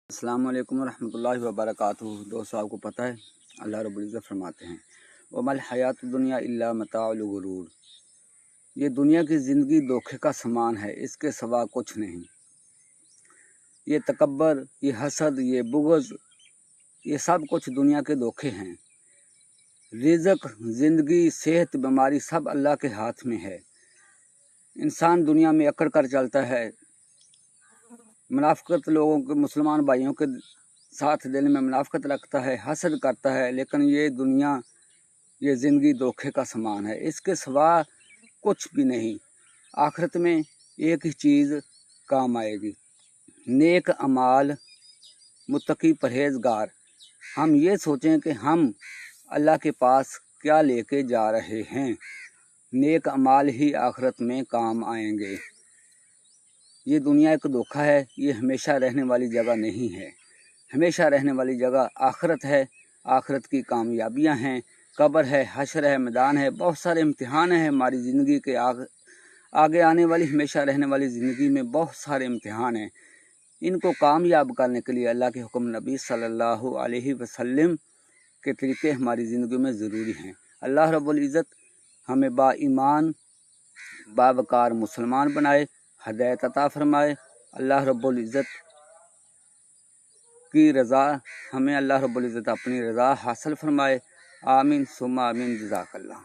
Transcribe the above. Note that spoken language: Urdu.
السلام علیکم ورحمۃ اللہ وبرکاتہ۔ دوستو، آپ کو پتہ ہے اللہ رب العزت فرماتے ہیں وَمَا الْحَيَاةُ الدُّنْيَا إِلَّا مَتَاعُ الْغُرُورِ، یہ دنیا کی زندگی دھوکے کا سامان ہے، اس کے سوا کچھ نہیں۔ یہ تکبر، یہ حسد، یہ بغض، یہ سب کچھ دنیا کے دھوکے ہیں۔ رزق، زندگی، صحت، بیماری سب اللہ کے ہاتھ میں ہے۔ انسان دنیا میں اکڑ کر چلتا ہے، منافقت لوگوں کے، مسلمان بھائیوں کے ساتھ دل میں منافقت رکھتا ہے، حسد کرتا ہے، لیکن یہ دنیا، یہ زندگی دھوکے کا سامان ہے، اس کے سوا کچھ بھی نہیں۔ آخرت میں ایک ہی چیز کام آئے گی، نیک اعمال، متقی پرہیزگار۔ ہم یہ سوچیں کہ ہم اللہ کے پاس کیا لے کے جا رہے ہیں، نیک اعمال ہی آخرت میں کام آئیں گے۔ یہ دنیا ایک دھوکہ ہے، یہ ہمیشہ رہنے والی جگہ نہیں ہے۔ ہمیشہ رہنے والی جگہ آخرت ہے، آخرت کی کامیابیاں ہیں، قبر ہے، حشر ہے، میدان ہے، بہت سارے امتحان ہیں ہماری زندگی کے آگے آنے والی، ہمیشہ رہنے والی زندگی میں بہت سارے امتحان ہیں۔ ان کو کامیاب کرنے کے لیے اللہ کے حکم نبی صلی اللہ علیہ وسلم کے طریقے ہماری زندگی میں ضروری ہیں۔ اللہ رب العزت ہمیں با ایمان، باوقار مسلمان بنائے، ہدایت عطا فرمائے۔ اللہ رب العزت کی رضا، ہمیں اللہ رب العزت اپنی رضا حاصل فرمائے۔ آمین ثم آمین، جزاک اللہ۔